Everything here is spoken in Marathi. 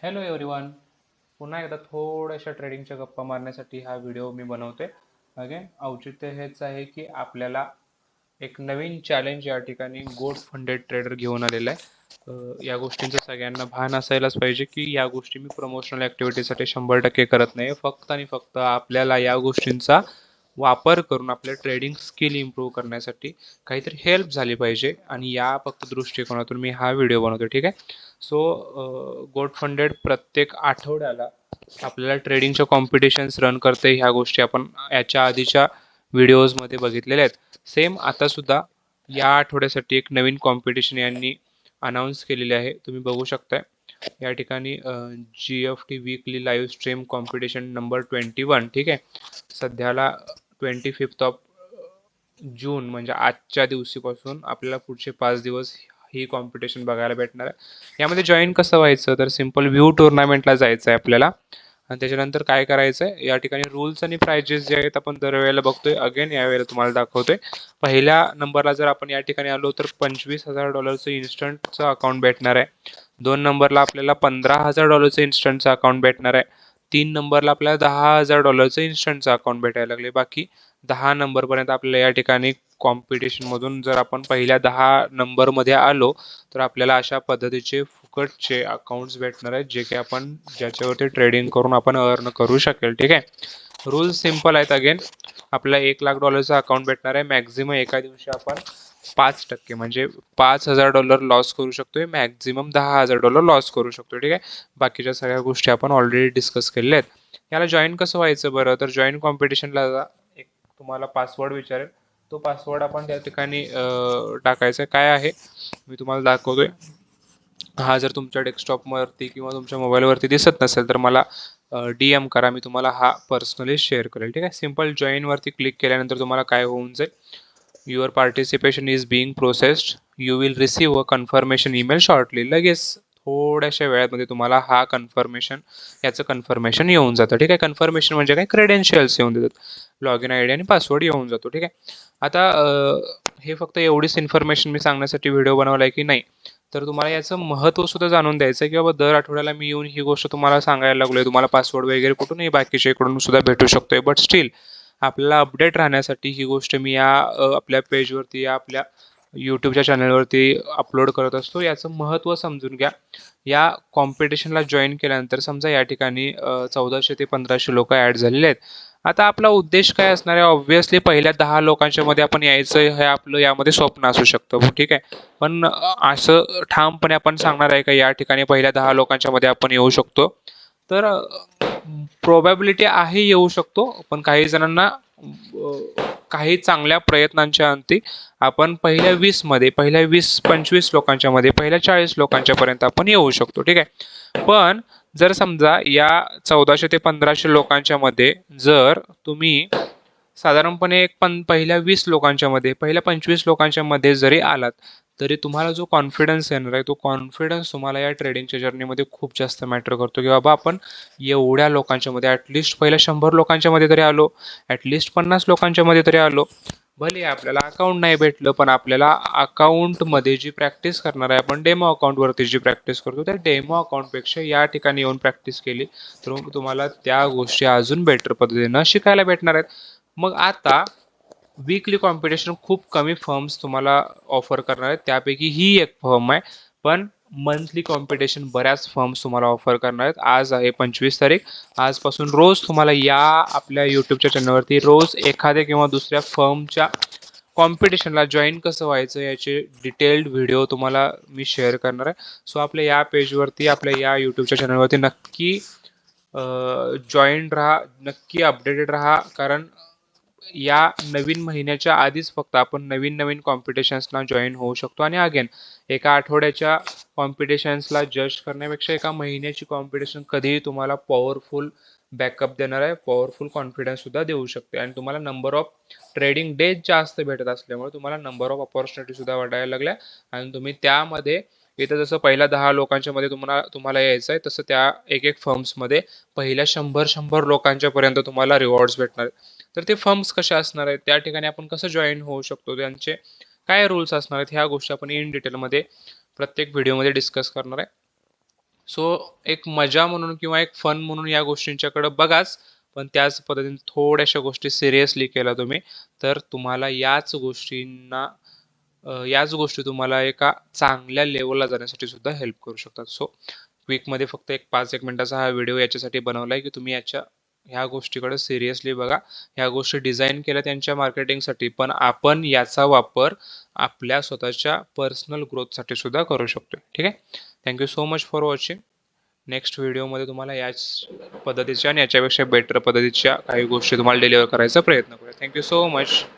Hello everyone. पुन्हा एकदा थोड्याशा ट्रेडिंगच्या गप्पा मारण्यासाठी हा व्हिडिओ मी बनवतोय. अगेन औचित्य हेच आहे की आपल्याला एक नवीन चॅलेंज या ठिकाणी गोट फंडेड ट्रेडर घेऊन आलेला आहे. या गोष्टींचं सगळ्यांना भान असायलाच पाहिजे की या गोष्टी मी प्रमोशनल ॲक्टिव्हिटीसाठी 100% करत नाही. फक्त आणि फक्त आपल्याला या गोष्टींचा वापर करून आपल्या ट्रेडिंग स्किल इम्प्रूव्ह करण्यासाठी काहीतरी हेल्प झाली पाहिजे आणि या फक्त दृष्टिकोनातून मी हा व्हिडिओ बनवतो. ठीक आहे. सो गोट फंडेड प्रत्येक आठवड्याला आपल्याला ट्रेडिंगच्या कॉम्पिटिशन्स रन करते. ह्या गोष्टी आपण याच्या आधीच्या व्हिडिओजमध्ये बघितलेल्या आहेत. सेम आता सुद्धा या आठवड्यासाठी एक नवीन कॉम्पिटिशन यांनी अनाऊन्स केलेली आहे. तुम्ही बघू शकताय या ठिकाणी GFT weekly live stream competition number 21. ठीक आहे. सध्याला 25 जून म्हणजे आजच्या दिवशीपासून आपल्याला पुढचे 5 दिवस ही कॉम्पिटिशन बघायला भेटणार आहे. यामध्ये जॉईन कसं व्हायचं तर सिम्पल व्ह्यू टुर्नामेंटला जायचं आहे आपल्याला आणि त्याच्यानंतर काय करायचं आहे या ठिकाणी रूल्स आणि प्राइजेस जे आहेत आपण दरवेळेला बघतोय. अगेन यावेळेला तुम्हाला दाखवतोय. पहिल्या नंबरला जर आपण या ठिकाणी आलो तर $25,000 इन्स्टंटचं अकाउंट भेटणार आहे. 2 नंबरला आपल्याला $15,000 इन्स्टंटचं अकाउंट भेटणार आहे. 3 नंबरला आपल्याला $10,000 इन्स्टंटचं अकाउंट भेटायला लागले. बाकी 10 नंबरपर्यंत आपल्याला या ठिकाणी कॉम्पिटिशनमधून जर आपण पहिल्या 10 नंबरमध्ये आलो तर आपल्याला अशा पद्धतीचे फुकटचे अकाउंट्स भेटणार आहेत जे की आपण ज्याच्यावरती ट्रेडिंग करून आपण अर्न करू शकेल. ठीक आहे. रूल्स सिम्पल आहेत. अगेन आपल्याला $1,00,000 अकाउंट भेटणार आहे. मॅक्झिमम एका दिवशी आपण 5% म्हणजे $5,000 लॉस करू शकतोय. मॅक्झिमम $10,000 लॉस करू शकतो. ठीक आहे. बाकीच्या सगळ्या गोष्टी आपण ऑलरेडी डिस्कस केलेल्या आहेत. याला जॉईन कसं व्हायचं बरं तर जॉईन कॉम्पिटिशनला एक तुम्हाला पासवर्ड विचारेल. तो पासवर्ड आपण त्या ठिकाणी टाकायचा काय आहे मी तुम्हाला दाखवतोय. हा जर तुमच्या डेस्कटॉपवरती किंवा तुमच्या मोबाईलवरती दिसत नसेल तर मला DM करा. मी तुम्हाला हा पर्सनली शेअर करेल. ठीक आहे. सिम्पल जॉईनवरती क्लिक केल्यानंतर तुम्हाला काय होऊन जाईल your participation is being processed. You will receive a confirmation email shortly. लगेच थोड्याशा वेळामध्ये तुम्हाला हा याचं कन्फर्मेशन येऊन जातं. ठीक आहे. कन्फर्मेशन म्हणजे काय क्रेडेन्शियल्स येऊन देतात. लॉग इन ID आणि पासवर्ड येऊन जातो. ठीक आहे. आता हे फक्त एवढीच इन्फॉर्मेशन मी सांगण्यासाठी व्हिडिओ बनवला आहे की नाही तर तुम्हाला याचं महत्त्व सुद्धा जाणून द्यायचं आहे की बाबा दर आठवड्याला मी येऊन ही गोष्ट तुम्हाला सांगायला लागलोय. तुम्हाला पासवर्ड वगैरे कुठूनही बाकीच्या इकडून सुद्धा भेटू शकतोय. बट स्टील आपल्याला अपडेट राहण्यासाठी ही गोष्ट मी या आपल्या पेजवरती या आपल्या यूट्यूबच्या चॅनलवरती अपलोड करत असतो. याचं महत्त्व समजून घ्या. या कॉम्पिटिशनला जॉईन केल्यानंतर समजा या ठिकाणी 1400 ते 1500 लोक ॲड झालेले आहेत. आता आपला उद्देश काय असणार आहे ऑब्व्हियसली पहिल्या 10 लोकांच्या मध्ये आपण यायचं हे आपलं यामध्ये स्वप्न असू शकतं. ठीक आहे. पण असं ठामपणे आपण सांगणार आहे का या ठिकाणी पहिल्या 10 लोकांच्या मध्ये आपण येऊ शकतो तर प्रोबॅबिलिटी आहे येऊ शकतो. पण काही जणांना काही चांगल्या प्रयत्नांच्या अंती आपण पहिल्या 20-25 लोकांच्या मध्ये पहिल्या 40 लोकांच्या पर्यंत आपण येऊ शकतो. ठीक आहे. पण जर समजा या 1400 ते 1500 लोकांच्या मध्ये जर तुम्ही साधारणपणे पहिल्या 20 लोकांच्या मध्ये पहिल्या 25 लोकांच्या मध्ये जरी आलात तरी तुम्हाला जो कॉन्फिडन्स येणार आहे तो कॉन्फिडन्स तुम्हाला या ट्रेडिंगच्या जर्नीमध्ये खूप जास्त मॅटर करतो की बाबा आपण एवढ्या लोकांच्या मध्ये ॲटलिस्ट पहिल्या 100 लोकांच्या मध्ये तरी आलो, ॲटलिस्ट 50 लोकांच्या मध्ये तरी आलो. भले आपल्याला अकाउंट नाही भेटलं पण आपल्याला अकाउंटमध्ये जी प्रॅक्टिस करणार आहे आपण डेमो अकाउंटवरती जी प्रॅक्टिस करतो त्या डेमो अकाउंटपेक्षा या ठिकाणी येऊन प्रॅक्टिस केली तर तुम्हाला त्या गोष्टी अजून बेटर पद्धतीनं शिकायला भेटणार आहेत. मग आता वीकली कॉम्पिटिशन खूप कमी फर्म्स तुम्हाला ऑफर करणार आहेत. त्यापैकी ही एक फर्म आहे. पण मंथली कॉम्पिटिशन बऱ्याच फर्म्स तुम्हाला ऑफर करणार आहेत. आज आहे 25 तारीख. आजपासून रोज तुम्हाला या आपल्या यूट्यूबच्या चॅनलवरती रोज एखाद्या किंवा दुसऱ्या फर्मच्या कॉम्पिटिशनला जॉईन कसं व्हायचं याचे डिटेल्ड व्हिडिओ तुम्हाला मी शेअर करणार आहे. सो आपल्या या पेजवरती आपल्या या यूट्यूबच्या चॅनलवरती नक्की जॉईन राहा, नक्की अपडेटेड राहा. कारण या नवीन महिन्याच्या आधीच फक्त आपण नवीन नवीन कॉम्पिटिशन्सना जॉईन होऊ शकतो. आणि अगेन एका आठवड्याच्या कॉम्पिटिशन्सला जज करण्यापेक्षा एका महिन्याची कॉम्पिटिशन कधीही तुम्हाला पॉवरफुल बॅकअप देणार आहे, पॉवरफुल कॉन्फिडन्स सुद्धा देऊ शकते. आणि तुम्हाला नंबर ऑफ ट्रेडिंग डेज जास्त भेटत असल्यामुळे तुम्हाला नंबर ऑफ अपॉर्च्युनिटी सुद्धा वाढायला लागल्या. आणि तुम्ही त्यामध्ये इथं जसं पहिल्या 10 लोकांच्या मध्ये तुम्हाला यायचं आहे तसं त्या एक फर्म्समध्ये पहिल्या 100 लोकांच्या पर्यंत तुम्हाला रिवॉर्ड्स भेटणार आहेत. तर ते फर्म्स कशा असणार आहेत त्या ठिकाणी आपण कसं जॉईन होऊ शकतो त्यांचे काय रूल्स असणार आहेत ह्या गोष्टी आपण इन डिटेलमध्ये प्रत्येक व्हिडिओमध्ये डिस्कस करणार आहे. सो एक मजा म्हणून किंवा एक फन म्हणून या गोष्टींच्याकडे बघाच, पण त्याच पद्धतीने थोड्याशा गोष्टी सिरियसली केल्या तुम्ही, तर तुम्हाला याच गोष्टी तुम्हाला एका चांगल्या लेवलला जाण्यासाठी सुद्धा हेल्प करू शकतात. सो क्विकमध्ये फक्त एक 5-1 मिनिटाचा हा व्हिडिओ याच्यासाठी बनवला आहे, की तुम्ही ह्या गोष्टीकडे सिरियसली बघा. ह्या गोष्टी डिझाइन केल्या त्यांच्या मार्केटिंगसाठी, पण आपण याचा वापर आपल्या स्वतःच्या पर्सनल ग्रोथसाठी सुद्धा करू शकतो. ठीक आहे. Thank you so much for watching. Next व्हिडिओमध्ये तुम्हाला याच पद्धतीच्या आणि याच्यापेक्षा बेटर पद्धतीच्या काही गोष्टी तुम्हाला डिलिव्हर करायचा प्रयत्न करूया. Thank you so much.